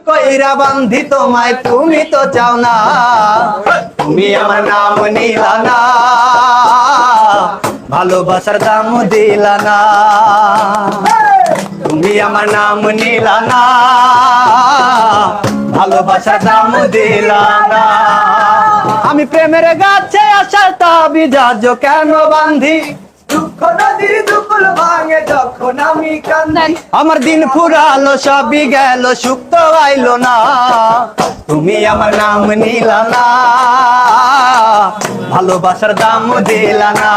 কইরা বান্ধি তোমায় তুমি তো চাও না, তুমি আমার নাম নিলা না, ভালোবাসার দাম দিলা না, তুমি আমার নাম নিলা না, ভালোবাসার দাম দিলা না। আমি প্রেমের গাছে আসার তাবিজ কেন বান্ধি, দুঃখ নদীর দুকুল ভাঙে যখন আমি কান্দি। আমার দিন ফুরালো সবই গেল সুখ তো আইলো না, তুমি আমার নাম নিলা না, ভালোবাসার দাম দিলা না,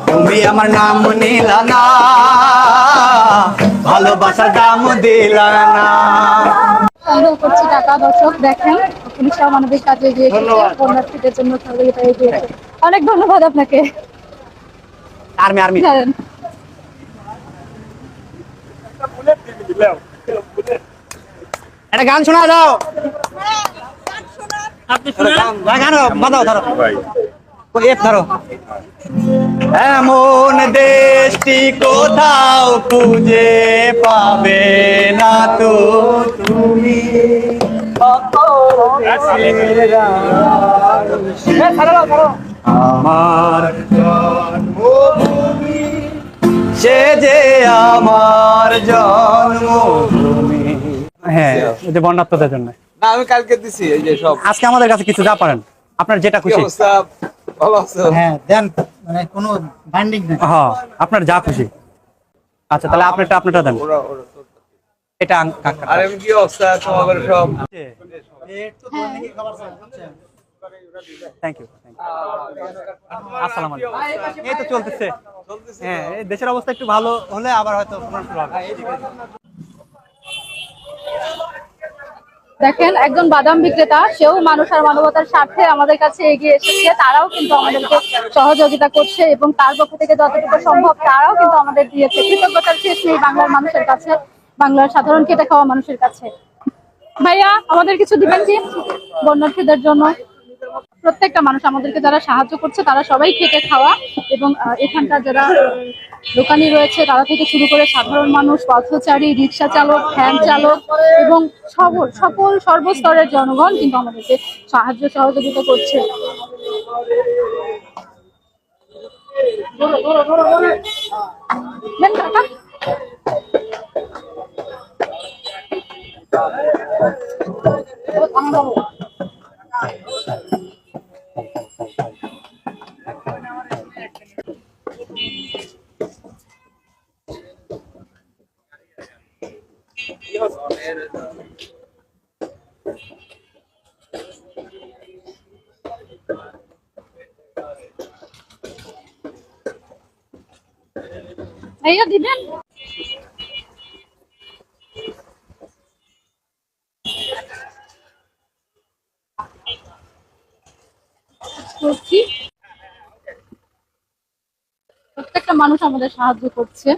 তুমি আমার নাম নিলা না, ভালোবাসার দাম দিলা না। সংগ্রহ করছি টাকা। দর্শক দেখেন পুলিশ মানবিক কাজে এগিয়ে এসেছে, বন্যার্থীদের জন্য সহযোগিতা এগিয়ে এসেছে। অনেক ধন্যবাদ আপনাকে। আর্মি আর্মি একটা গান শোনা দাও, গান বাজাও, ধরো ধরো। এমন দেশটি কোথাও খুঁজে পাবে না তো তুমি, আমার জন্মভূমি, সে যে আমার জন্মভূমি। হ্যাঁ, এই যে বন্যার্থদের জন্য না আমি কালকে দিছি এই যে সব। আজকে আমাদের কাছে কিছু যা পারেন, আপনার যেটা খুশি। ভালো আছে? হ্যাঁ দেন, মানে কোনো বাইন্ডিং নেই। হ্যাঁ, আপনার যা খুশি। আচ্ছা তাহলে আপনারটা দেন। এটা আর আমি কি অবস্থা তোমাদের সব? Thank you. আসসালামু আলাইকুম। এই তো চলতেছে। হ্যাঁ, এই দেশের অবস্থা একটু ভালো হলে আবার হয়তো দেখেন একজন বাদাম বিক্রেতা, সেও মানুষ আর মানবতার স্বার্থে আমাদের কাছে এগিয়ে এসেছে। তারাও কিন্তু আমাদেরকে সহযোগিতা করছে এবং তার পক্ষ থেকে যতটুকু সম্ভব তারাও কিন্তু আমাদের দিয়েছে। কৃতজ্ঞতার শেষ নেই বাংলার মানুষের কাছে, বাংলার সাধারণ খেটে খাওয়া মানুষের কাছে। ভাইয়া আমাদের কিছু দিবেন কি বন্যার্থীদের জন্য? প্রত্যেকটা মানুষ আমাদেরকে যারা সাহায্য করছে তারা সবাই খেটে খাওয়া, এবং এখানকার যারা দোকানি রয়েছে তারা থেকে শুরু করে সাধারণ মানুষ, পথচারী, রিক্সা চালক, ভ্যান চালক এবং সকল সর্বস্তরের জনগণ কিন্তু আমাদেরকে সাহায্য সহযোগিতা করছে। ভাইয়া দিবেন? প্রত্যেকটা মানুষ আমাদের সাহায্য করছে।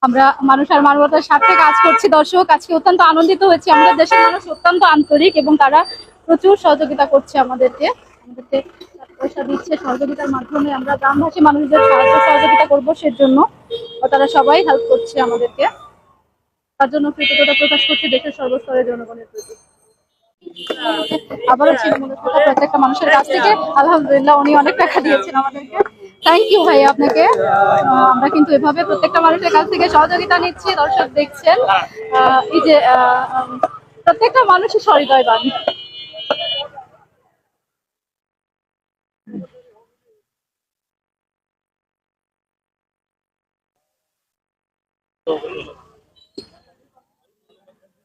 আমরা মানুষ আর মানবতার স্বার্থে কাজ করছি। দর্শক আজকে অত্যন্ত আনন্দিত হয়েছি। আমাদের দেশের মানুষ অত্যন্ত আন্তরিক এবং তারা প্রচুর সহযোগিতা করছে আমাদেরকে পয়সা দিচ্ছে। সহযোগিতার মাধ্যমে আমরা গ্রামবাসী মানুষদের সাহায্য সহযোগিতা করবো, সেজন্য তারা সবাই হেল্প করছে আমাদেরকে। তার জন্য কৃতজ্ঞতা প্রকাশ করছে দেশের সর্বস্তরের জনগণের প্রতি। আবারও প্রত্যেকটা মানুষের কাছ থেকে আলহামদুলিল্লাহ উনি অনেক টাকা দিয়েছেন আমাদেরকে। থ্যাংক ইউ ভাই আপনাকে। আমরা কিন্তু এভাবে প্রত্যেকটা মানুষের কাছ থেকে সহযোগিতা নিচ্ছি। দর্শক দেখছেন এই যে প্রত্যেকটা মানুষই সহৃদয়বান।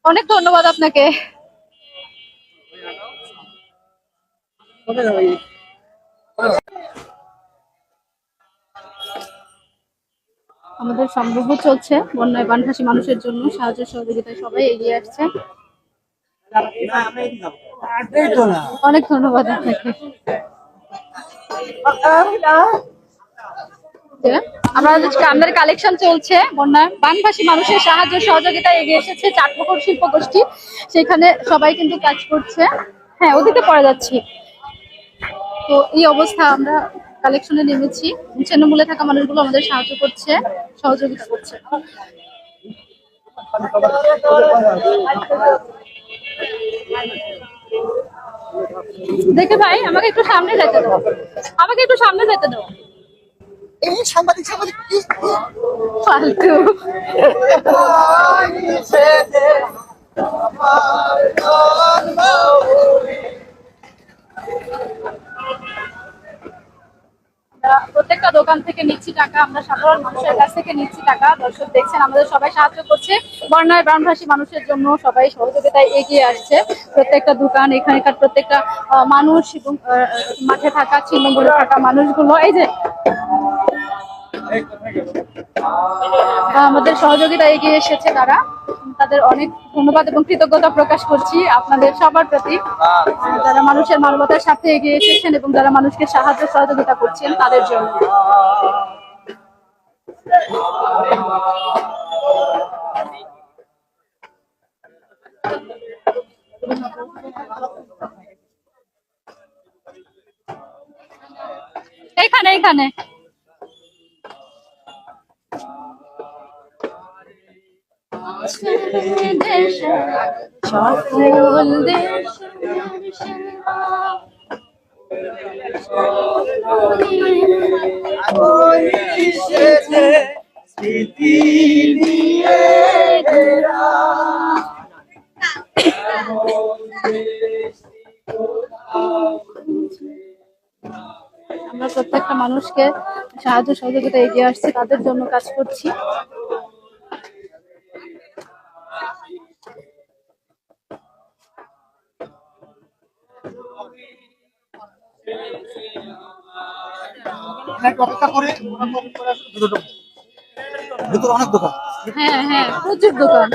অনেক ধন্যবাদ আপনাকে। আমাদের সংগ্রহ চলছে বন্যায় বানভাসী মানুষের জন্য সাহায্য সহযোগিতায় সবাই এগিয়ে আসছে। অনেক ধন্যবাদ আপনাকে। আমাদের কালেকশন চলছে বন্যায় বানভাসী মানুষের সাহায্য সহযোগিতায় এগিয়ে এসেছে চাটমোহর শিল্প গোষ্ঠী, সেখানে সবাই কিন্তু কাজ করছে। হ্যাঁ, ওদিকে পড়ে যাচ্ছি। তো এই অবস্থা, আমরা কালেকশনে নেমেছি। ছিন্নমূলে থাকা মানুষগুলো আমাদের সাহায্য করছে, সহযোগিতা করছে। দেখে ভাই আমাকে একটু সামনে যেতে দাও, আমাকে একটু সামনে যেতে দাও। এই সাংবাদিক সাংবাদিক ফালতু। আমরা প্রত্যেকটা দোকান থেকে নিচ্ছি টাকা, আমরা সাধারণ মানুষের কাছ থেকে নিচ্ছি টাকা। দর্শক দেখছেন আমাদের সবাই সাহায্য করছে, বন্যায় প্রাণভাসী মানুষের জন্য সবাই সহযোগিতায় এগিয়ে আসছে। প্রত্যেকটা দোকান, এখানকার প্রত্যেকটা মানুষ এবং মাঠে থাকা চিহ্নগুলো থাকা মানুষগুলো, এই যে আমাদের সহযোগিতা এগিয়ে এসেছে তারা, তাদের অনেক ধন্যবাদ এবং কৃতজ্ঞতা প্রকাশ করছি আপনাদের সবার প্রতি, যারা মানুষের মানবতার সাথে এগিয়ে এসেছেন এবং যারা মানুষকে সাহায্য সহযোগিতা করছেন তাদের জন্য। এইখানে এইখানে সকল দেশ স্মৃতি দিয়ে ঘেরা। আমরা প্রত্যেকটা মানুষকে সাহায্য সহযোগিতা এগিয়ে আসছে, তাদের জন্য কাজ করছি। অপেক্ষা করে ভিতরে অনেক দোকান। হ্যাঁ হ্যাঁ, প্রচুর দোকান।